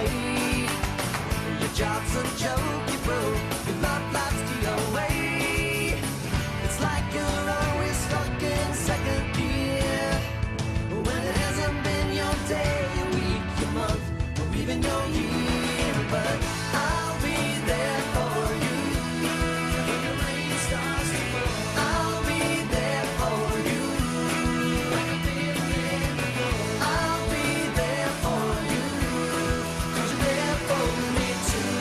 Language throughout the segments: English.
away. Your job's a joke, you broke, your love life's the away. It's like you're always stuck in second gear, when it hasn't been your day, your week, your month, or even your year. But I'll be there for you when the rain starts to fall. I'll be there for you when the feeling goes. I'll be there for you 'cause you're there for me too.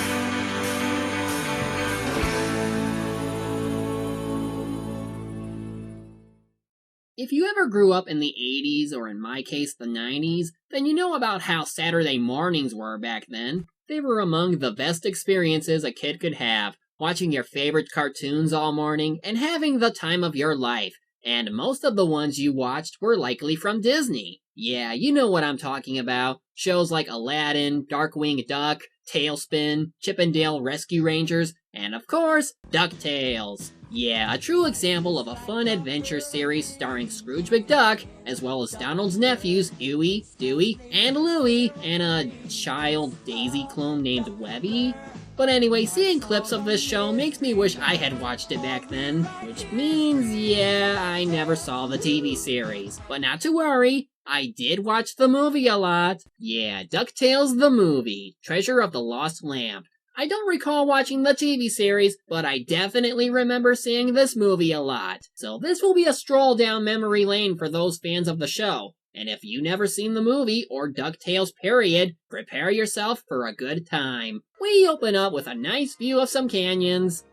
If you ever grew up in the 80s, or in my case the 90s, then you know about how Saturday mornings were back then. They were among the best experiences a kid could have, watching your favorite cartoons all morning and having the time of your life. And most of the ones you watched were likely from Disney. Yeah, you know what I'm talking about. Shows like Aladdin, Darkwing Duck, Tailspin, Chip 'n Dale Rescue Rangers, and of course, DuckTales. Yeah, a true example of a fun adventure series starring Scrooge McDuck, as well as Donald's nephews, Huey, Dewey, and Louie, and a child Daisy clone named Webby. But anyway, seeing clips of this show makes me wish I had watched it back then, which means, yeah, I never saw the TV series. But not to worry, I did watch the movie a lot. Yeah, DuckTales the movie, Treasure of the Lost Lamp. I don't recall watching the TV series, but I definitely remember seeing this movie a lot. So this will be a stroll down memory lane for those fans of the show. And if you've never seen the movie, or DuckTales period, prepare yourself for a good time. We open up with a nice view of some canyons.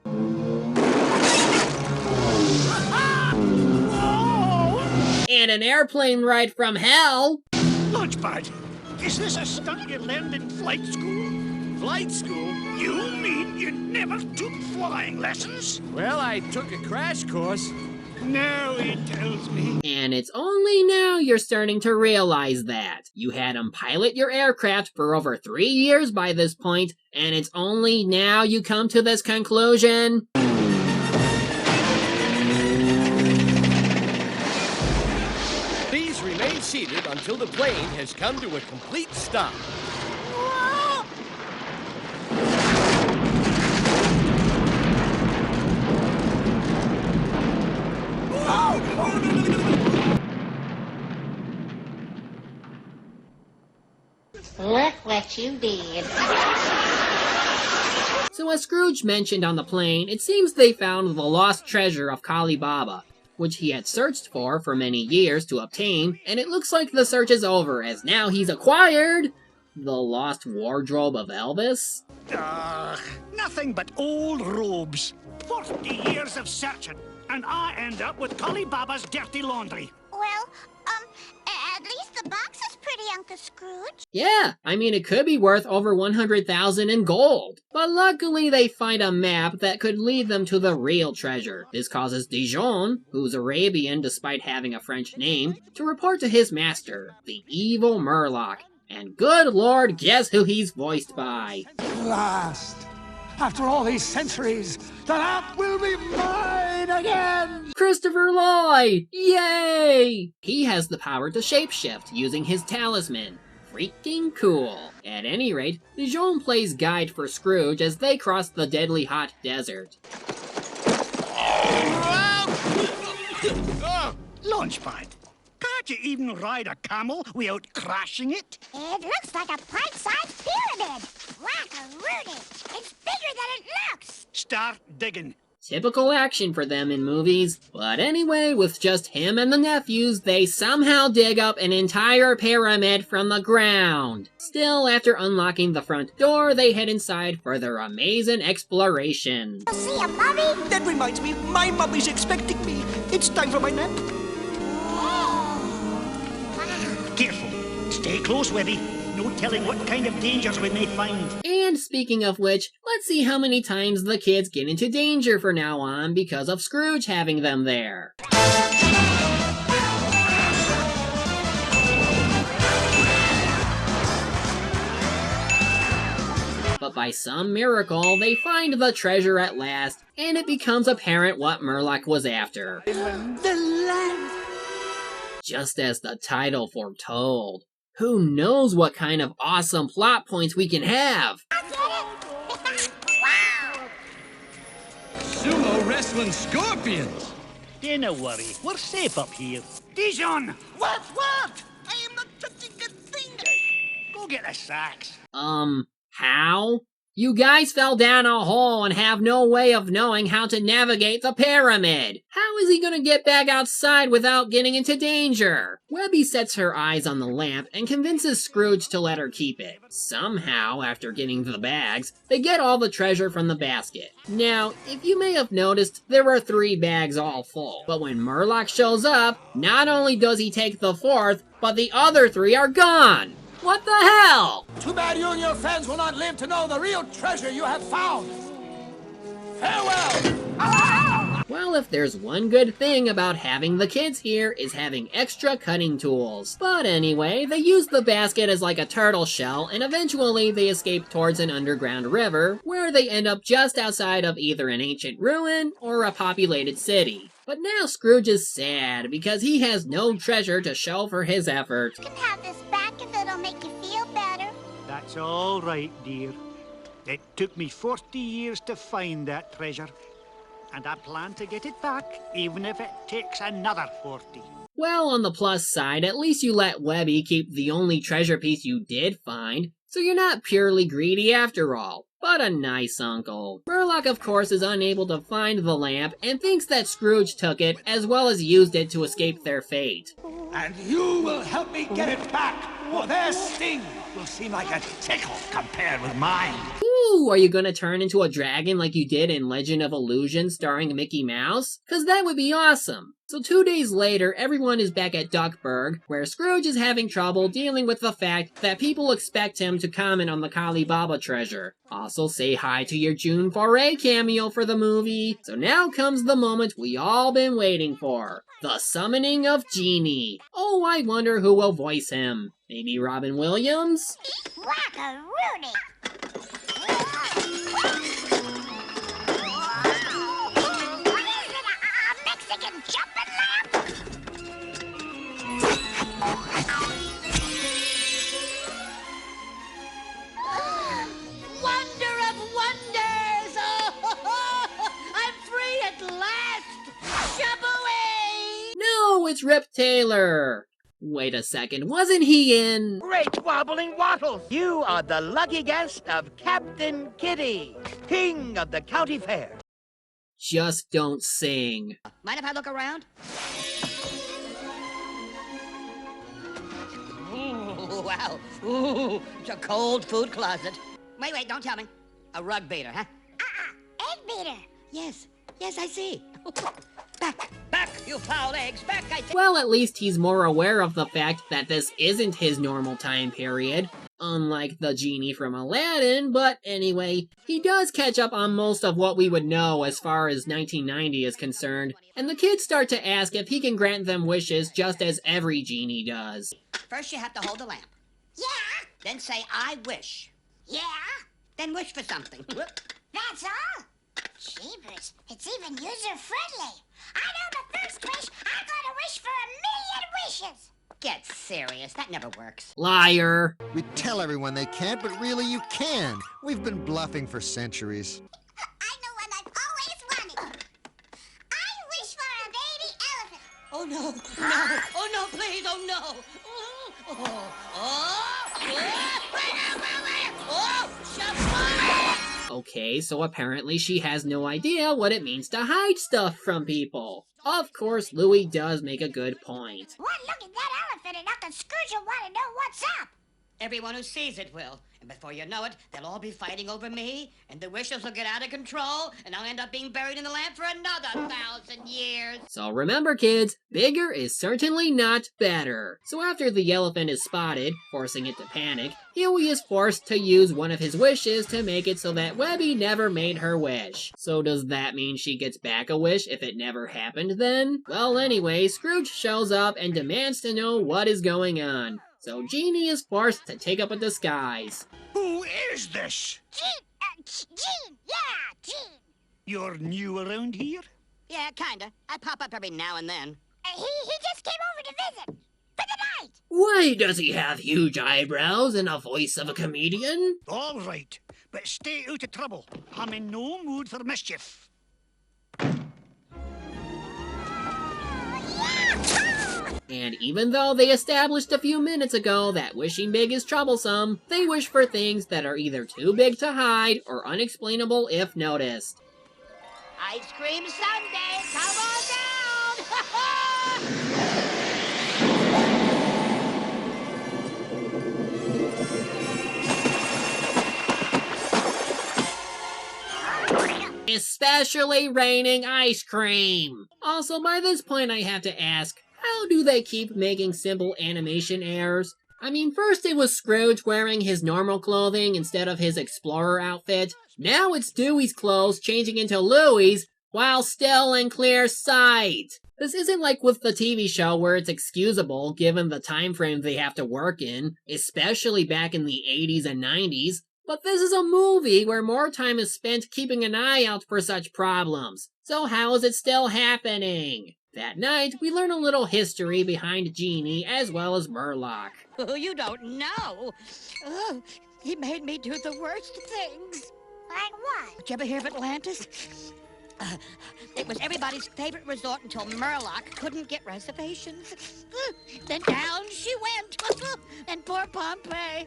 And an airplane ride from hell. Launchpad, is this a stunt you learned in flight school? Flight school? You mean you never took flying lessons? Well, I took a crash course. Now he tells me. And it's only now you're starting to realize that. You had him pilot your aircraft for over 3 years by this point, and it's only now you come to this conclusion. Please remain seated until the plane has come to a complete stop. Look what you did. So as Scrooge mentioned on the plane, it seems they found the lost treasure of Kali Baba, which he had searched for many years to obtain, and it looks like the search is over as now he's acquired the lost wardrobe of Elvis. Ugh, nothing but old robes. 40 years of searching, and I end up with Kali Baba's dirty laundry. Well, at least the box is pretty, Uncle Scrooge. Yeah, I mean it could be worth over 100,000 in gold. But luckily they find a map that could lead them to the real treasure. This causes Dijon, who's Arabian despite having a French name, to report to his master, the evil Murlock. And good lord, guess who he's voiced by? At last, after all these centuries, the lamp will be mine again! Christopher Lloyd! Yay! He has the power to shapeshift using his talisman. Freaking cool. At any rate, Dijon plays guide for Scrooge as they cross the deadly hot desert. Launchpad, can't you even ride a camel without crashing it? It looks like a pint-sized pyramid. Whack-a-rooney. It's bigger than it looks. Start digging. Typical action for them in movies. But anyway, with just him and the nephews, they somehow dig up an entire pyramid from the ground. Still, after unlocking the front door, they head inside for their amazing exploration. See a mummy? That reminds me, my mummy's expecting me. It's time for my nap. Careful. Stay close, Webby. No telling what kind of dangers we may find. And speaking of which, let's see how many times the kids get into danger from now on because of Scrooge having them there. But by some miracle, they find the treasure at last, and it becomes apparent what Murlock was after. The lamp. Just as the title foretold. Who knows what kind of awesome plot points we can have? I get it. Wow. Sumo wrestling scorpions! Don't worry, we're safe up here. Dijon! What? I am not touching a thing! Go get the sacks. How? You guys fell down a hole and have no way of knowing how to navigate the pyramid. How is he gonna get back outside without getting into danger? Webby sets her eyes on the lamp and convinces Scrooge to let her keep it. Somehow, after getting the bags, they get all the treasure from the basket. Now, if you may have noticed, there were 3 bags all full. But when Murlock shows up, not only does he take the 4th, but the other 3 are gone. What the hell? Too bad you and your friends will not live to know the real treasure you have found. Farewell! Well, if there's one good thing about having the kids here is having extra cutting tools. But anyway, they use the basket as like a turtle shell, and eventually they escape towards an underground river, where they end up just outside of either an ancient ruin or a populated city. But now Scrooge is sad because he has no treasure to show for his effort. You can have this back if it'll make you feel better. That's all right, dear. It took me 40 years to find that treasure, and I plan to get it back, even if it takes another 40. Well, on the plus side, at least you let Webby keep the only treasure piece you did find, so you're not purely greedy after all. But a nice uncle. Murlock, of course, is unable to find the lamp and thinks that Scrooge took it as well as used it to escape their fate. And you will help me get it back, or their sting will seem like a tickle compared with mine. Ooh, are you gonna turn into a dragon like you did in Legend of Illusion starring Mickey Mouse? 'Cause that would be awesome. So 2 days later, everyone is back at Duckburg, where Scrooge is having trouble dealing with the fact that people expect him to comment on the Kali Baba treasure. Also say hi to your June Foray cameo for the movie. So now comes the moment we all been waiting for. The summoning of Genie. Oh, I wonder who will voice him. Maybe Robin Williams? Rock-a-rooney. What is it, a Mexican jumping lamp? Wonder of wonders! Oh, I'm free at last! Shabooey! No, it's Rip Taylor. Wait a second, wasn't he in... Great wobbling wattles! You are the lucky guest of Captain Kitty, king of the county fair. Just don't sing. Mind if I look around? Ooh, wow. Ooh, it's a cold food closet. Wait, don't tell me. A rug beater, huh? Egg beater. Yes, I see. Back, you foul eggs, back, I say. Well, at least he's more aware of the fact that this isn't his normal time period, unlike the genie from Aladdin, but anyway, he does catch up on most of what we would know as far as 1990 is concerned, and the kids start to ask if he can grant them wishes just as every genie does. First you have to hold the lamp. Yeah, Then say, I wish. yeah, Then wish for something. that's all. Jeepers, it's even user-friendly. I know the first wish, I'm gonna wish for 1,000,000 wishes. Get serious, that never works. Liar. We tell everyone they can't, but really you can. We've been bluffing for centuries. I know what I've always wanted. I wish for a baby elephant. Oh no, please, oh no. Okay, so apparently she has no idea what it means to hide stuff from people. Of course, Louie does make a good point. One look at that elephant and Uncle Scrooge will want to know what's up. Everyone who sees it will. And before you know it, they'll all be fighting over me, and the wishes will get out of control, and I'll end up being buried in the lamp for another 1,000 years. So remember kids, bigger is certainly not better. So after the elephant is spotted, forcing it to panic, Huey is forced to use one of his wishes to make it so that Webby never made her wish. So does that mean she gets back a wish if it never happened then? Well anyway, Scrooge shows up and demands to know what is going on. So Genie is forced to take up a disguise. Who is this? Gene, yeah, Gene. You're new around here? Yeah, kinda. I pop up every now and then. He just came over to visit. for the night. Why does he have huge eyebrows and a voice of a comedian? All right, but stay out of trouble. I'm in no mood for mischief. And even though they established a few minutes ago that wishing big is troublesome, they wish for things that are either too big to hide or unexplainable if noticed. Ice cream sundae, come on down! Especially raining ice cream! Also, by this point I have to ask, how do they keep making simple animation errors? I mean, first it was Scrooge wearing his normal clothing instead of his explorer outfit. Now it's Dewey's clothes changing into Louie's while still in clear sight. This isn't like with the TV show where it's excusable given the time frame they have to work in, especially back in the 80s and 90s. But this is a movie where more time is spent keeping an eye out for such problems. So how is it still happening? That night, we learn a little history behind Genie as well as Murlock. Oh, you don't know. Oh, he made me do the worst things. Like what? Did you ever hear of Atlantis? It was everybody's favorite resort until Murlock couldn't get reservations. Then down she went. And poor Pompeii.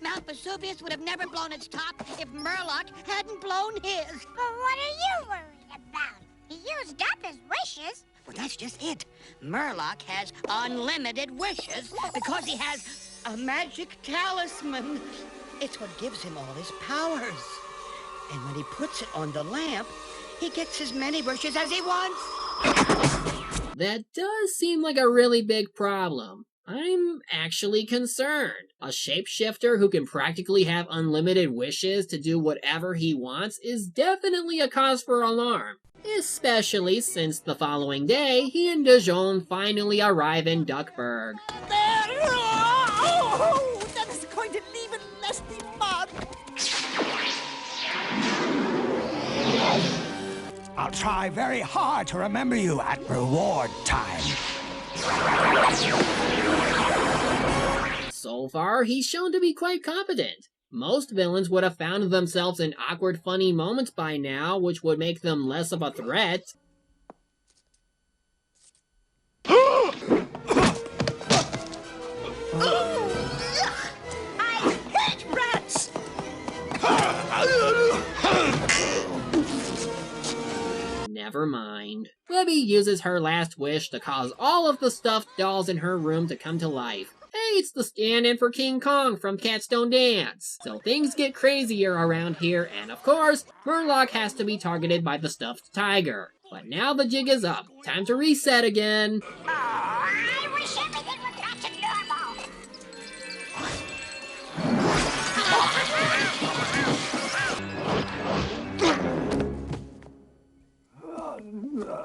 Mount Vesuvius would have never blown its top if Murlock hadn't blown his. But what are you worried about? He used up his wishes. Well, that's just it. Murlock has unlimited wishes because he has a magic talisman. It's what gives him all his powers. And when he puts it on the lamp, he gets as many wishes as he wants. That does seem like a really big problem. I'm actually concerned. A shapeshifter who can practically have unlimited wishes to do whatever he wants is definitely a cause for alarm. Especially since the following day, he and Dijon finally arrive in Duckburg. There! Oh, that is going to leave a nasty mark. I'll try very hard to remember you at reward time. So far, he's shown to be quite competent. Most villains would have found themselves in awkward, funny moments by now, which would make them less of a threat. I hate rats! Never mind. Libby uses her last wish to cause all of the stuffed dolls in her room to come to life. Hey, it's the stand-in for King Kong from Cats Don't Dance. So things get crazier around here, and of course, Murlock has to be targeted by the stuffed tiger. But now the jig is up. Time to reset again. Oh, I wish everything were back to normal.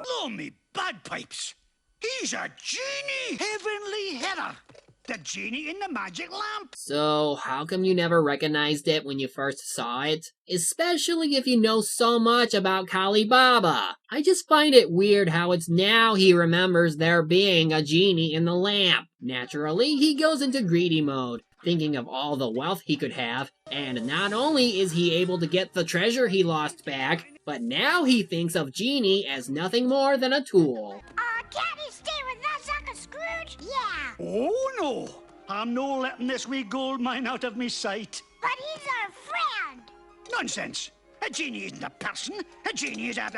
Blow me bagpipes! He's a genie! Heavenly header! The genie in the magic lamp! So, how come you never recognized it when you first saw it? Especially if you know so much about Kali Baba. I just find it weird how it's now he remembers there being a genie in the lamp. Naturally, he goes into greedy mode, thinking of all the wealth he could have, and not only is he able to get the treasure he lost back, but now he thinks of Genie as nothing more than a tool. Can't he stay with us, Uncle Scrooge? Yeah. Oh, no! I'm no letting this wee gold mine out of me sight. But he's our friend. Nonsense! A genie isn't a person. A genie is a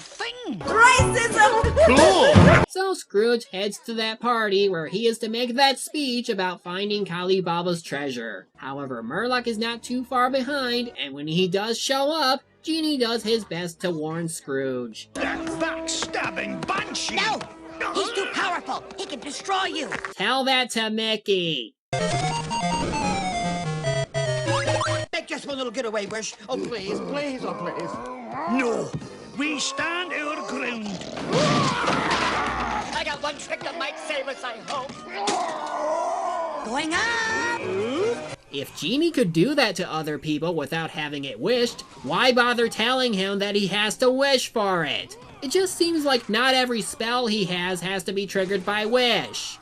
thing. Racism! So Scrooge heads to that party where he is to make that speech about finding Kali Baba's treasure. However, Murlock is not too far behind, and when he does show up, Genie does his best to warn Scrooge. That backstabbing banshee! No! He's too powerful! He can destroy you! Tell that to Mickey! Make just one little getaway wish. Oh, please, please, oh, please. No! We stand our ground! I got one trick that might save us, I hope. Going up! If Genie could do that to other people without having it wished, why bother telling him that he has to wish for it? It just seems like not every spell he has to be triggered by wish.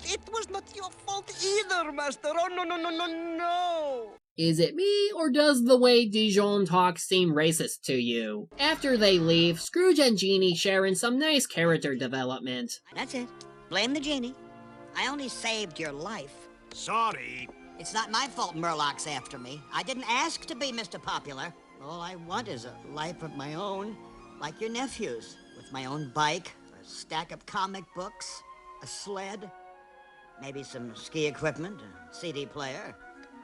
It was not your fault either, Master. Oh, no, no, no, no, no. Is it me, or does the way Dijon talks seem racist to you? After they leave, Scrooge and Genie share in some nice character development. That's it. Blame the genie. I only saved your life. Sorry. It's not my fault Murlock's after me. I didn't ask to be Mr. Popular. All I want is a life of my own, like your nephew's, with my own bike, a stack of comic books, a sled, maybe some ski equipment, a CD player,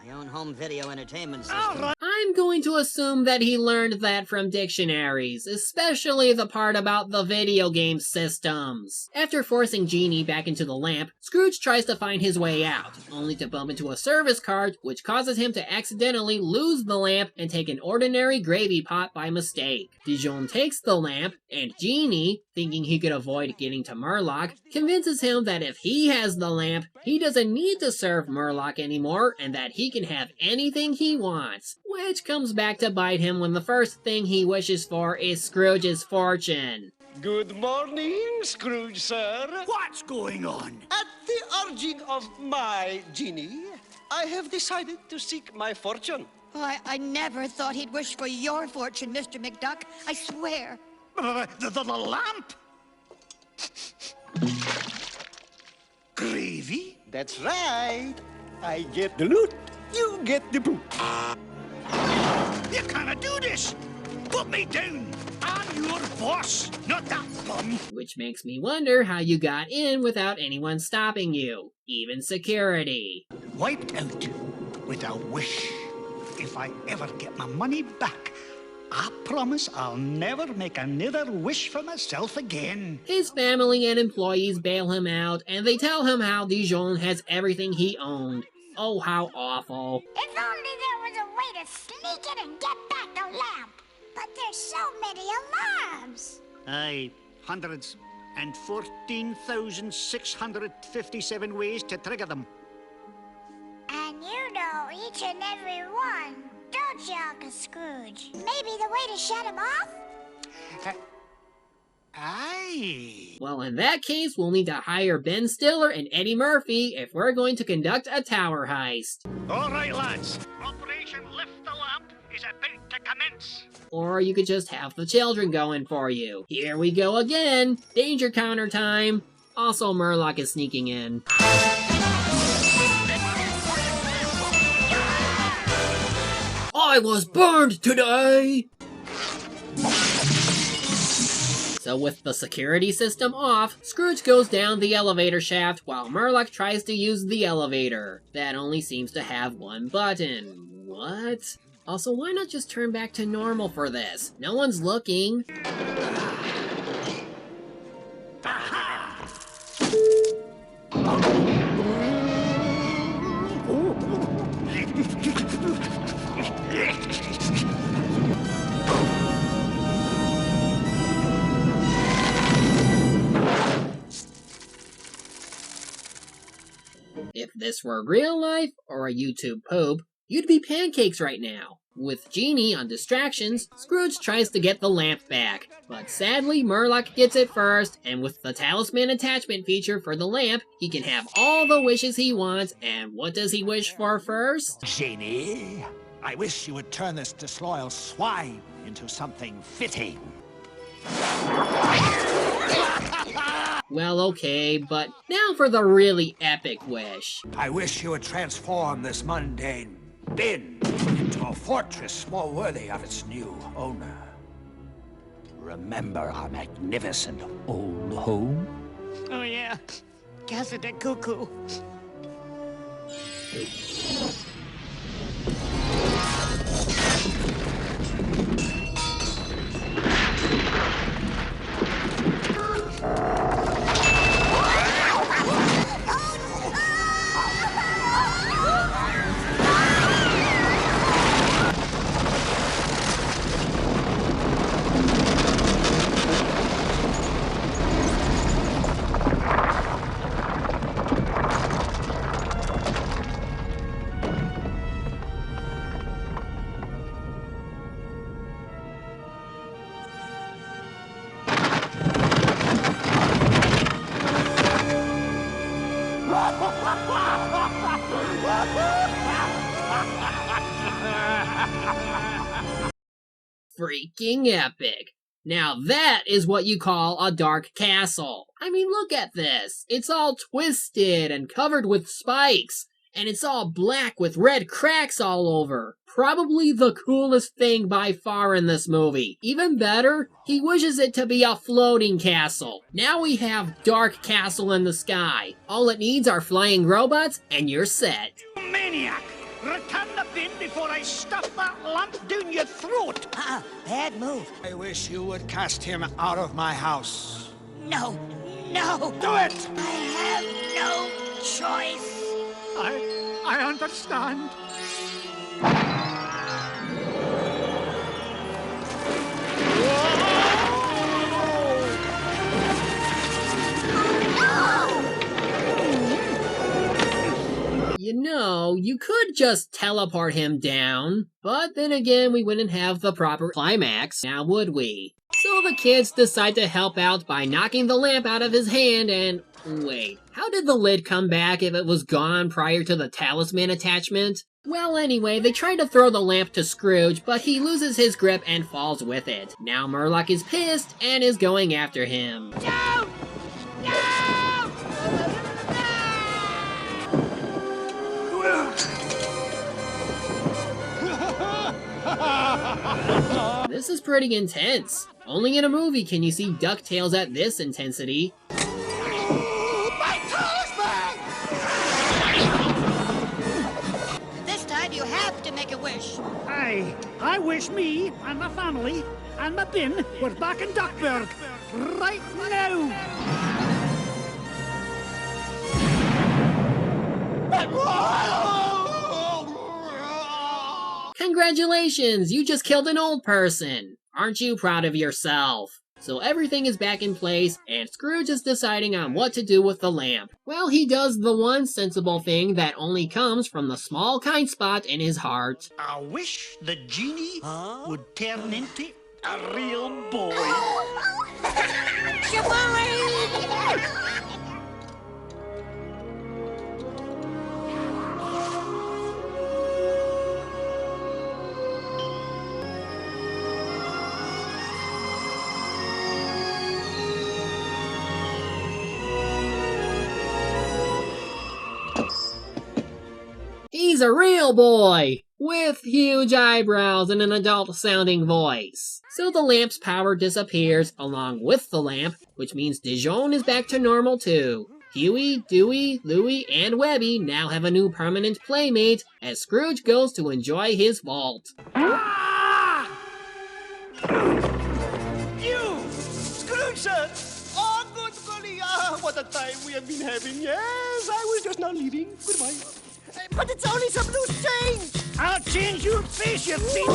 my own home video entertainment system. I'm going to assume that he learned that from dictionaries, especially the part about the video game systems. After forcing Genie back into the lamp, Scrooge tries to find his way out, only to bump into a service cart, which causes him to accidentally lose the lamp and take an ordinary gravy pot by mistake. Dijon takes the lamp, and Genie, thinking he could avoid getting to Murlock, convinces him that if he has the lamp, he doesn't need to serve Murlock anymore, and that he can have anything he wants, which comes back to bite him when the first thing he wishes for is Scrooge's fortune. Good morning, Scrooge, sir. What's going on? At the urging of my Genie, I have decided to seek my fortune. I never thought he'd wish for your fortune, Mr. McDuck. I swear. The lamp? Gravy? That's right. I get the loot, you get the boot. You can't do this! Put me down! I'm your boss, not that bum! Which makes me wonder how you got in without anyone stopping you, even security. Wiped out with a wish. If I ever get my money back, I promise I'll never make another wish for myself again. His family and employees bail him out, and they tell him how Dijon has everything he owned. Oh, how awful. If only there was a way to sneak in and get back the lamp. But there's so many alarms. Aye, hundreds and 14,657 ways to trigger them. And you know each and every one, don't you, Uncle Scrooge? Maybe the way to shut him off? Aye. Well, in that case, we'll need to hire Ben Stiller and Eddie Murphy if we're going to conduct a tower heist. All right, lads. Operation Lift the Lamp is about to commence. Or you could just have the children going for you. Here we go again. Danger counter time. Also, Murlock is sneaking in. I was burned today! So with the security system off, Scrooge goes down the elevator shaft while Murlock tries to use the elevator. That only seems to have one button. What? Also, why not just turn back to normal for this? No one's looking. If this were real life, or a YouTube poop, you'd be pancakes right now. With Genie on distractions, Scrooge tries to get the lamp back, but sadly Murlock gets it first, and with the talisman attachment feature for the lamp, he can have all the wishes he wants, and what does he wish for first? Genie, I wish you would turn this disloyal swine into something fitting. Well, okay, but now for the really epic wish. I wish you would transform this mundane bin into a fortress more worthy of its new owner. Remember our magnificent old home? Oh, yeah. Casa de Cuckoo. freaking epic. Now that is what you call a dark castle. I mean, look at this. It's all twisted and covered with spikes. And it's all black with red cracks all over. Probably the coolest thing by far in this movie. Even better, he wishes it to be a floating castle. Now we have Dark Castle in the sky. All it needs are flying robots and you're set. Maniac! Return the bin before I stuff that lump down your throat! Bad move. I wish you would cast him out of my house. No, no. Do it! I have no choice. I understand. You know, you could just teleport him down, but then again, we wouldn't have the proper climax, now would we? So the kids decide to help out by knocking the lamp out of his hand and... Wait, how did the lid come back if it was gone prior to the talisman attachment? Well, anyway, they try to throw the lamp to Scrooge, but he loses his grip and falls with it. Now Murlock is pissed and is going after him. No! No! This is pretty intense. Only in a movie can you see DuckTales at this intensity. My talisman! This time you have to make a wish. I wish me and my family and my bin were back in Duckburg right now. Congratulations, you just killed an old person. Aren't you proud of yourself? So everything is back in place, and Scrooge is deciding on what to do with the lamp. Well, he does the one sensible thing that only comes from the small kind spot in his heart. I wish the genie would turn into a real boy. He's a real boy! With huge eyebrows and an adult-sounding voice. So the lamp's power disappears along with the lamp, which means Dijon is back to normal too. Huey, Dewey, Louie, and Webby now have a new permanent playmate as Scrooge goes to enjoy his vault. Ah! You! Scrooge, sir! Oh, good golly, what a time we have been having. Yes, I was just now leaving. Goodbye. But it's only some loose change. I'll change your face, you thief!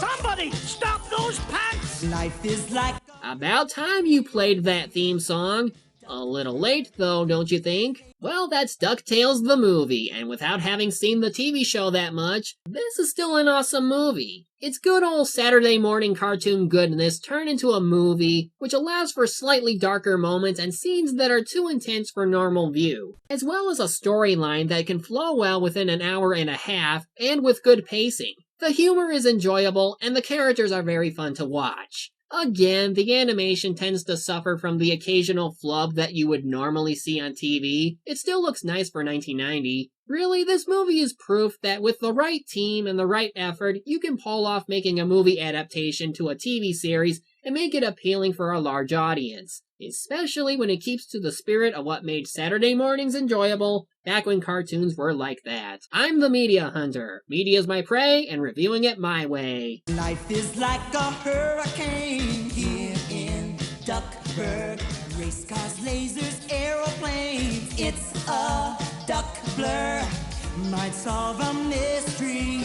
Somebody, stop those pants! Life is like About time you played that theme song. A little late though, don't you think? Well, that's DuckTales the movie, and without having seen the TV show that much, this is still an awesome movie. It's good old Saturday morning cartoon goodness turned into a movie, which allows for slightly darker moments and scenes that are too intense for normal view, as well as a storyline that can flow well within an hour and a half, and with good pacing. The humor is enjoyable, and the characters are very fun to watch. Again, the animation tends to suffer from the occasional flub that you would normally see on TV. It still looks nice for 1990. Really, this movie is proof that with the right team and the right effort, you can pull off making a movie adaptation to a TV series and make it appealing for a large audience. Especially when it keeps to the spirit of what made Saturday mornings enjoyable, back when cartoons were like that. I'm the Media Hunter. Media's my prey, and reviewing it my way. life is like a hurricane here in Duckburg. Race cars, lasers, aeroplanes. It's a duck blur. Might solve a mystery.